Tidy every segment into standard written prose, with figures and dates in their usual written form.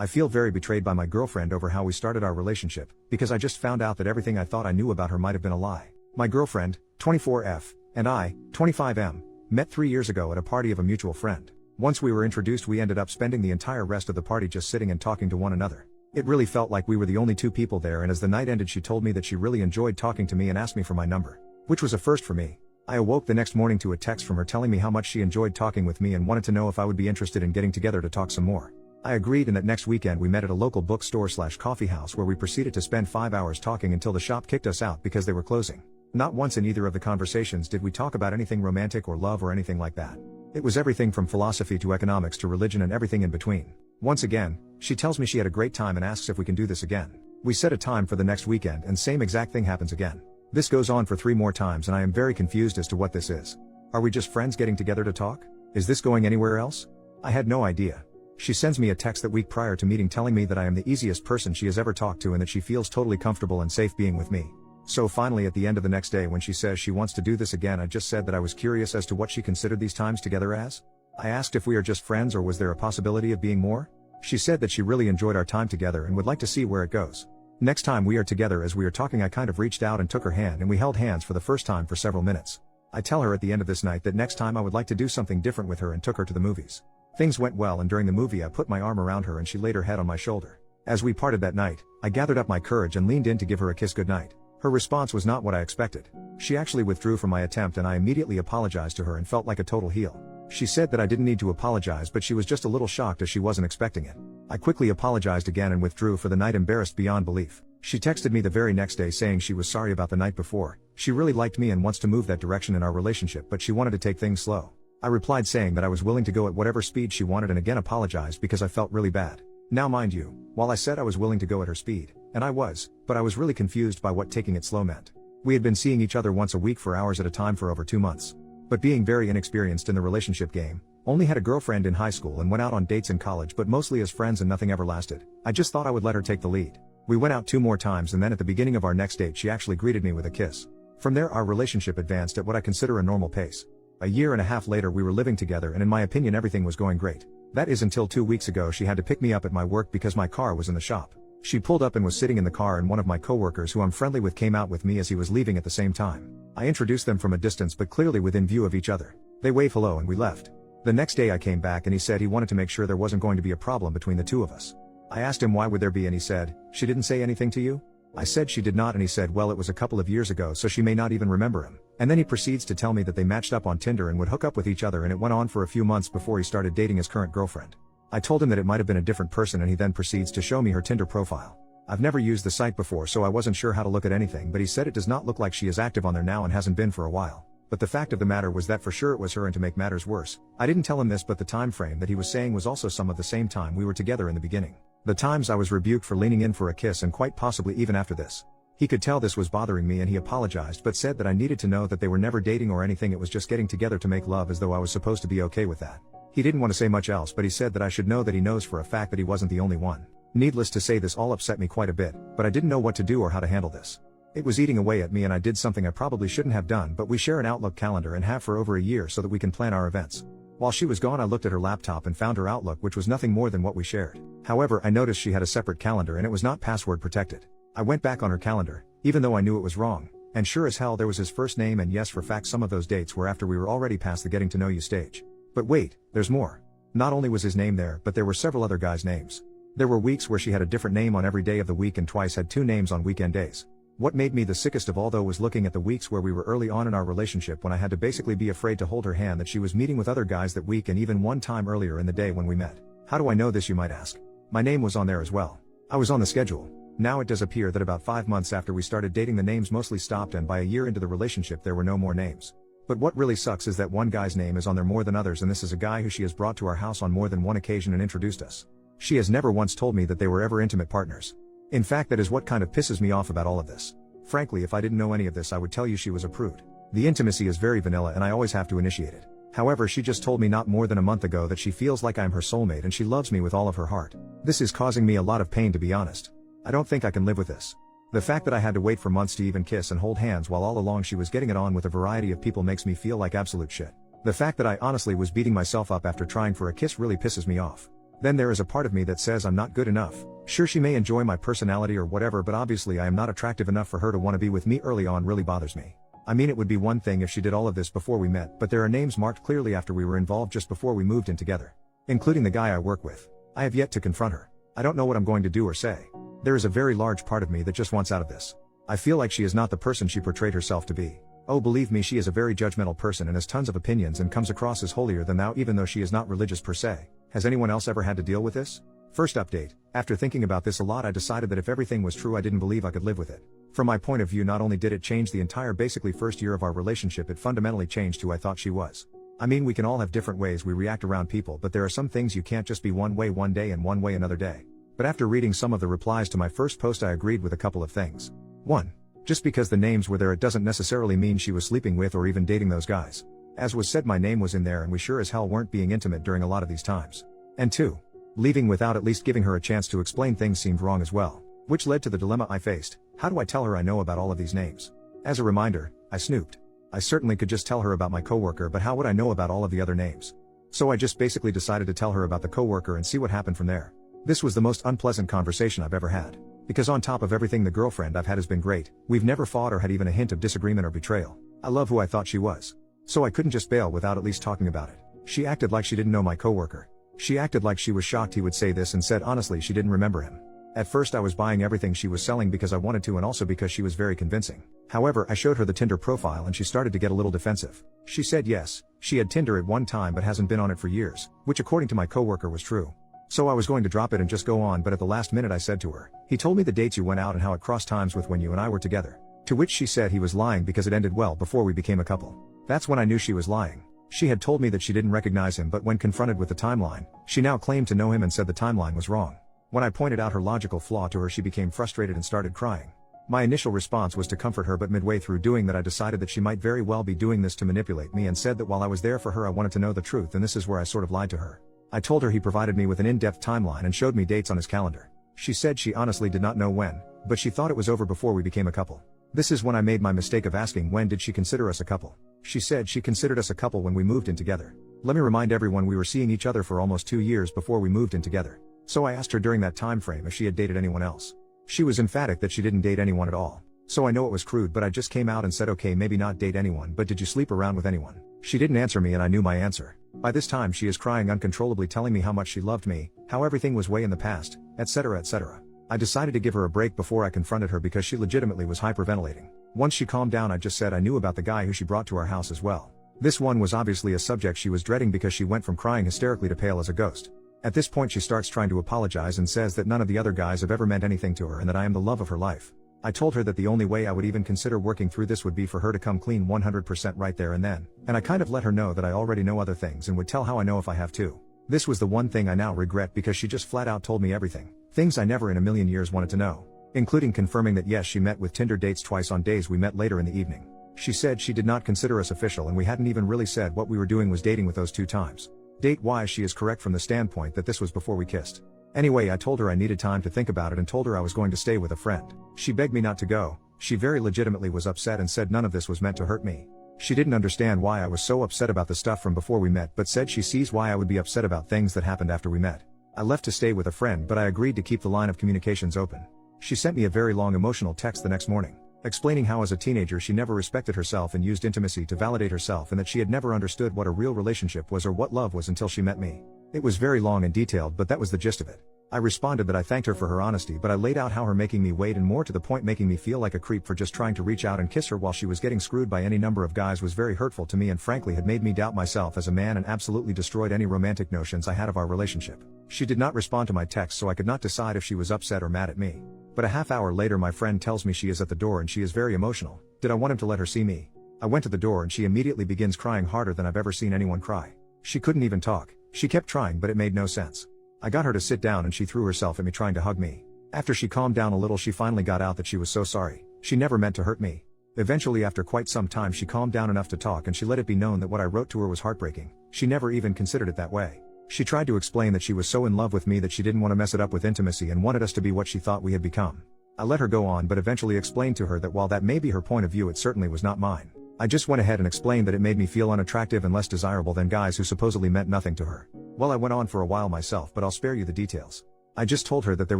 I feel very betrayed by my girlfriend over how we started our relationship, because I just found out that everything I thought I knew about her might have been a lie. My girlfriend, 24F, and I, 25M, met 3 years ago at a party of a mutual friend. Once we were introduced, we ended up spending the entire rest of the party just sitting and talking to one another. It really felt like we were the only two people there, and as the night ended she told me that she really enjoyed talking to me and asked me for my number, which was a first for me. I awoke the next morning to a text from her telling me how much she enjoyed talking with me and wanted to know if I would be interested in getting together to talk some more. I agreed, and that next weekend we met at a local bookstore/coffee house where we proceeded to spend 5 hours talking until the shop kicked us out because they were closing. Not once in either of the conversations did we talk about anything romantic or love or anything like that. It was everything from philosophy to economics to religion and everything in between. Once again, she tells me she had a great time and asks if we can do this again. We set a time for the next weekend and same exact thing happens again. This goes on for 3 more times and I am very confused as to what this is. Are we just friends getting together to talk? Is this going anywhere else? I had no idea. She sends me a text that week prior to meeting telling me that I am the easiest person she has ever talked to and that she feels totally comfortable and safe being with me. So finally at the end of the next day when she says she wants to do this again, I just said that I was curious as to what she considered these times together as. I asked if we are just friends or was there a possibility of being more? She said that she really enjoyed our time together and would like to see where it goes. Next time we are together, as we are talking, I kind of reached out and took her hand and we held hands for the first time for several minutes. I tell her at the end of this night that next time I would like to do something different with her and took her to the movies. Things went well and during the movie I put my arm around her and she laid her head on my shoulder. As we parted that night, I gathered up my courage and leaned in to give her a kiss goodnight. Her response was not what I expected. She actually withdrew from my attempt and I immediately apologized to her and felt like a total heel. She said that I didn't need to apologize, but she was just a little shocked as she wasn't expecting it. I quickly apologized again and withdrew for the night, embarrassed beyond belief. She texted me the very next day saying she was sorry about the night before. She really liked me and wants to move that direction in our relationship, but she wanted to take things slow. I replied saying that I was willing to go at whatever speed she wanted and again apologized because I felt really bad. Now mind you, while I said I was willing to go at her speed, and I was, but I was really confused by what taking it slow meant. We had been seeing each other once a week for hours at a time for over 2 months. But being very inexperienced in the relationship game, only had a girlfriend in high school and went out on dates in college but mostly as friends and nothing ever lasted. I just thought I would let her take the lead. We went out 2 more times and then at the beginning of our next date she actually greeted me with a kiss. From there our relationship advanced at what I consider a normal pace. A year and a half later we were living together and in my opinion everything was going great. That is until 2 weeks ago she had to pick me up at my work because my car was in the shop. She pulled up and was sitting in the car and one of my coworkers who I'm friendly with came out with me as he was leaving at the same time. I introduced them from a distance but clearly within view of each other. They waved hello and we left. The next day I came back and he said he wanted to make sure there wasn't going to be a problem between the two of us. I asked him why would there be and he said, "She didn't say anything to you?" I said she did not and he said well it was a couple of years ago so she may not even remember him. And then he proceeds to tell me that they matched up on Tinder and would hook up with each other and it went on for a few months before he started dating his current girlfriend. I told him that it might have been a different person and he then proceeds to show me her Tinder profile. I've never used the site before so I wasn't sure how to look at anything, but he said it does not look like she is active on there now and hasn't been for a while. But the fact of the matter was that for sure it was her, and to make matters worse, I didn't tell him this, but the time frame that he was saying was also some of the same time we were together in the beginning. The times I was rebuked for leaning in for a kiss and quite possibly even after this. He could tell this was bothering me and he apologized but said that I needed to know that they were never dating or anything, it was just getting together to make love, as though I was supposed to be okay with that. He didn't want to say much else, but he said that I should know that he knows for a fact that he wasn't the only one. Needless to say, this all upset me quite a bit, but I didn't know what to do or how to handle this. It was eating away at me and I did something I probably shouldn't have done, but we share an Outlook calendar and have for over a year so that we can plan our events. While she was gone I looked at her laptop and found her Outlook, which was nothing more than what we shared. However, I noticed she had a separate calendar and it was not password protected. I went back on her calendar, even though I knew it was wrong, and sure as hell there was his first name, and yes, for fact some of those dates were after we were already past the getting to know you stage. But wait, there's more. Not only was his name there, but there were several other guys' names. There were weeks where she had a different name on every day of the week and twice had 2 names on weekend days. What made me the sickest of all though was looking at the weeks where we were early on in our relationship when I had to basically be afraid to hold her hand, that she was meeting with other guys that week and even one time earlier in the day when we met. How do I know this, you might ask? My name was on there as well. I was on the schedule. Now it does appear that about 5 months after we started dating the names mostly stopped, and by a year into the relationship there were no more names. But what really sucks is that one guy's name is on there more than others, and this is a guy who she has brought to our house on more than one occasion and introduced us. She has never once told me that they were ever intimate partners. In fact, that is what kind of pisses me off about all of this. Frankly, if I didn't know any of this I would tell you she was a prude. The intimacy is very vanilla and I always have to initiate it. However, she just told me not more than a month ago that she feels like I'm her soulmate and she loves me with all of her heart. This is causing me a lot of pain, to be honest. I don't think I can live with this. The fact that I had to wait for months to even kiss and hold hands while all along she was getting it on with a variety of people makes me feel like absolute shit. The fact that I honestly was beating myself up after trying for a kiss really pisses me off. Then there is a part of me that says I'm not good enough. Sure, she may enjoy my personality or whatever, but obviously I am not attractive enough for her to want to be with me early on. Really bothers me. I mean, it would be one thing if she did all of this before we met, but there are names marked clearly after we were involved just before we moved in together. Including the guy I work with. I have yet to confront her. I don't know what I'm going to do or say. There is a very large part of me that just wants out of this. I feel like she is not the person she portrayed herself to be. Oh, believe me, she is a very judgmental person and has tons of opinions and comes across as holier than thou even though she is not religious per se. Has anyone else ever had to deal with this? First update. After thinking about this a lot, I decided that if everything was true, I didn't believe I could live with it. From my point of view, not only did it change the entire basically first year of our relationship, it fundamentally changed who I thought she was. I mean, we can all have different ways we react around people, but there are some things you can't just be one way one day and one way another day. But after reading some of the replies to my first post, I agreed with a couple of things. 1. Just because the names were there, it doesn't necessarily mean she was sleeping with or even dating those guys. As was said, my name was in there and we sure as hell weren't being intimate during a lot of these times. And 2. Leaving without at least giving her a chance to explain things seemed wrong as well. Which led to the dilemma I faced. How do I tell her I know about all of these names? As a reminder, I snooped. I certainly could just tell her about my coworker, but how would I know about all of the other names? So I just basically decided to tell her about the coworker and see what happened from there. This was the most unpleasant conversation I've ever had. Because on top of everything, the girlfriend I've had has been great. We've never fought or had even a hint of disagreement or betrayal. I love who I thought she was. So I couldn't just bail without at least talking about it. She acted like she didn't know my coworker. She acted like she was shocked he would say this and said honestly she didn't remember him. At first I was buying everything she was selling because I wanted to and also because she was very convincing. However, I showed her the Tinder profile and she started to get a little defensive. She said yes, she had Tinder at one time but hasn't been on it for years, which according to my coworker was true. So I was going to drop it and just go on, but at the last minute I said to her, he told me the dates you went out and how it crossed times with when you and I were together. To which she said he was lying because it ended well before we became a couple. That's when I knew she was lying. She had told me that she didn't recognize him, but when confronted with the timeline, she now claimed to know him and said the timeline was wrong. When I pointed out her logical flaw to her, she became frustrated and started crying. My initial response was to comfort her, but midway through doing that I decided that she might very well be doing this to manipulate me and said that while I was there for her I wanted to know the truth, and this is where I sort of lied to her. I told her he provided me with an in-depth timeline and showed me dates on his calendar. She said she honestly did not know when, but she thought it was over before we became a couple. This is when I made my mistake of asking when did she consider us a couple. She said she considered us a couple when we moved in together. Let me remind everyone we were seeing each other for almost 2 years before we moved in together. So I asked her during that time frame if she had dated anyone else. She was emphatic that she didn't date anyone at all. So I know it was crude, but I just came out and said okay, maybe not date anyone, but did you sleep around with anyone? She didn't answer me and I knew my answer. By this time she is crying uncontrollably, telling me how much she loved me, how everything was way in the past, etc., etc. I decided to give her a break before I confronted her because she legitimately was hyperventilating. Once she calmed down I just said I knew about the guy who she brought to our house as well. This one was obviously a subject she was dreading because she went from crying hysterically to pale as a ghost. At this point she starts trying to apologize and says that none of the other guys have ever meant anything to her and that I am the love of her life. I told her that the only way I would even consider working through this would be for her to come clean 100% right there and then, and I kind of let her know that I already know other things and would tell how I know if I have to. This was the one thing I now regret because she just flat out told me everything, things I never in a million years wanted to know, including confirming that yes, she met with Tinder dates twice on days we met later in the evening. She said she did not consider us official and we hadn't even really said what we were doing was dating with those 2 times. Date-wise she is correct from the standpoint that this was before we kissed. Anyway, I told her I needed time to think about it and told her I was going to stay with a friend. She begged me not to go. She very legitimately was upset and said none of this was meant to hurt me. She didn't understand why I was so upset about the stuff from before we met, but said she sees why I would be upset about things that happened after we met. I left to stay with a friend, but I agreed to keep the line of communications open. She sent me a very long emotional text the next morning, explaining how as a teenager she never respected herself and used intimacy to validate herself and that she had never understood what a real relationship was or what love was until she met me. It was very long and detailed, but that was the gist of it. I responded that I thanked her for her honesty, but I laid out how her making me wait and more to the point making me feel like a creep for just trying to reach out and kiss her while she was getting screwed by any number of guys was very hurtful to me and frankly had made me doubt myself as a man and absolutely destroyed any romantic notions I had of our relationship. She did not respond to my text, so I could not decide if she was upset or mad at me. But a half hour later my friend tells me she is at the door and she is very emotional. Did I want him to let her see me? I went to the door and she immediately begins crying harder than I've ever seen anyone cry. She couldn't even talk. She kept trying but it made no sense. I got her to sit down and she threw herself at me trying to hug me. After she calmed down a little she finally got out that she was so sorry. She never meant to hurt me. Eventually after quite some time she calmed down enough to talk and she let it be known that what I wrote to her was heartbreaking. She never even considered it that way. She tried to explain that she was so in love with me that she didn't want to mess it up with intimacy and wanted us to be what she thought we had become. I let her go on but eventually explained to her that while that may be her point of view it certainly was not mine. I just went ahead and explained that it made me feel unattractive and less desirable than guys who supposedly meant nothing to her. Well, I went on for a while myself, but I'll spare you the details. I just told her that there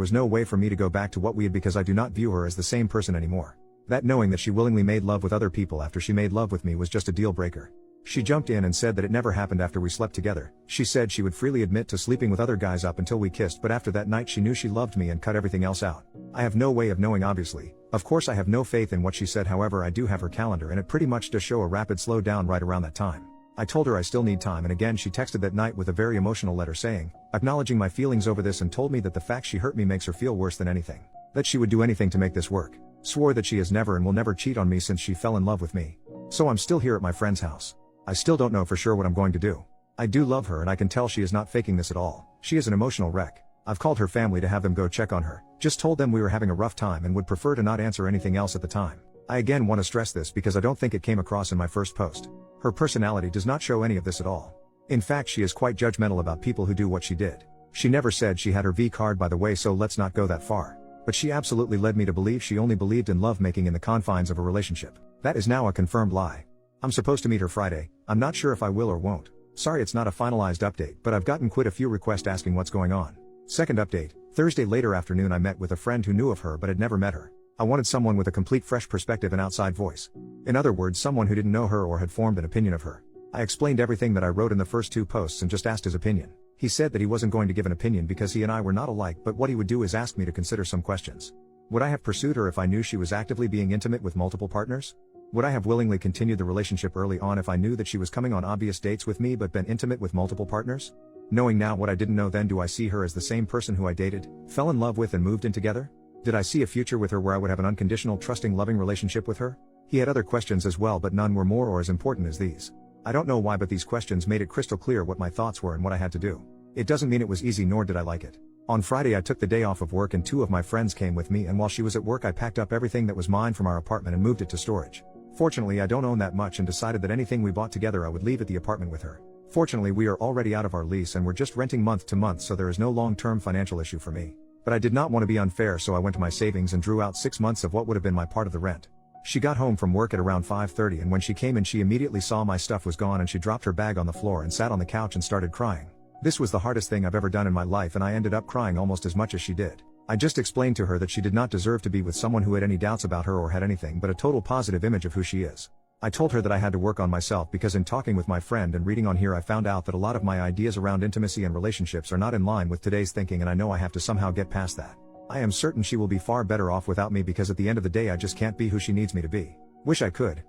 was no way for me to go back to what we had because I do not view her as the same person anymore. That knowing that she willingly made love with other people after she made love with me was just a deal breaker. She jumped in and said that it never happened after we slept together. She said she would freely admit to sleeping with other guys up until we kissed, but after that night she knew she loved me and cut everything else out. I have no way of knowing, obviously. Of course I have no faith in what she said, however I do have her calendar and it pretty much does show a rapid slowdown right around that time. I told her I still need time, and again she texted that night with a very emotional letter saying, acknowledging my feelings over this, and told me that the fact she hurt me makes her feel worse than anything. That she would do anything to make this work. Swore that she has never and will never cheat on me since she fell in love with me. So I'm still here at my friend's house. I still don't know for sure what I'm going to do. I do love her and I can tell she is not faking this at all. She is an emotional wreck. I've called her family to have them go check on her. Just told them we were having a rough time and would prefer to not answer anything else at the time. I again want to stress this because I don't think it came across in my first post. Her personality does not show any of this at all. In fact, she is quite judgmental about people who do what she did. She never said she had her V card, by the way, so let's not go that far. But she absolutely led me to believe she only believed in lovemaking in the confines of a relationship. That is now a confirmed lie. I'm supposed to meet her Friday. I'm not sure if I will or won't. Sorry it's not a finalized update, but I've gotten quite a few requests asking what's going on. Second update, Thursday later afternoon I met with a friend who knew of her but had never met her. I wanted someone with a complete fresh perspective and outside voice. In other words, someone who didn't know her or had formed an opinion of her. I explained everything that I wrote in the first 2 posts and just asked his opinion. He said that he wasn't going to give an opinion because he and I were not alike, but what he would do is ask me to consider some questions. Would I have pursued her if I knew she was actively being intimate with multiple partners? Would I have willingly continued the relationship early on if I knew that she was coming on obvious dates with me but been intimate with multiple partners? Knowing now what I didn't know then, do I see her as the same person who I dated, fell in love with and moved in together? Did I see a future with her where I would have an unconditional, trusting, loving relationship with her? He had other questions as well, but none were more or as important as these. I don't know why, but these questions made it crystal clear what my thoughts were and what I had to do. It doesn't mean it was easy, nor did I like it. On Friday I took the day off of work and 2 of my friends came with me, and while she was at work I packed up everything that was mine from our apartment and moved it to storage. Fortunately I don't own that much and decided that anything we bought together I would leave at the apartment with her. Fortunately we are already out of our lease and we're just renting month to month, so there is no long-term financial issue for me. But I did not want to be unfair, so I went to my savings and drew out 6 months of what would have been my part of the rent. She got home from work at around 5:30, and when she came in she immediately saw my stuff was gone and she dropped her bag on the floor and sat on the couch and started crying. This was the hardest thing I've ever done in my life, and I ended up crying almost as much as she did. I just explained to her that she did not deserve to be with someone who had any doubts about her or had anything but a total positive image of who she is. I told her that I had to work on myself because in talking with my friend and reading on here I found out that a lot of my ideas around intimacy and relationships are not in line with today's thinking, and I know I have to somehow get past that. I am certain she will be far better off without me because at the end of the day I just can't be who she needs me to be. Wish I could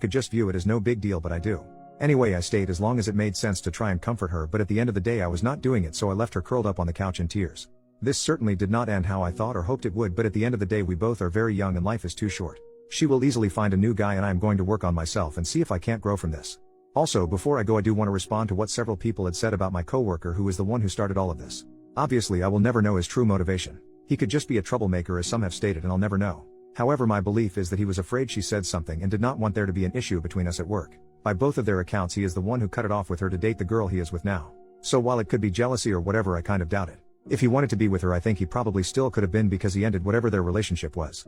just view it as no big deal, but I do. Anyway, I stayed as long as it made sense to try and comfort her, but at the end of the day I was not doing it, so I left her curled up on the couch in tears. This certainly did not end how I thought or hoped it would, but at the end of the day we both are very young and life is too short. She will easily find a new guy and I am going to work on myself and see if I can't grow from this. Also, before I go, I do want to respond to what several people had said about my coworker who is the one who started all of this. Obviously I will never know his true motivation. He could just be a troublemaker as some have stated, and I'll never know. However, my belief is that he was afraid she said something and did not want there to be an issue between us at work. By both of their accounts he is the one who cut it off with her to date the girl he is with now. So while it could be jealousy or whatever, I kind of doubt it. If he wanted to be with her I think he probably still could have been, because he ended whatever their relationship was.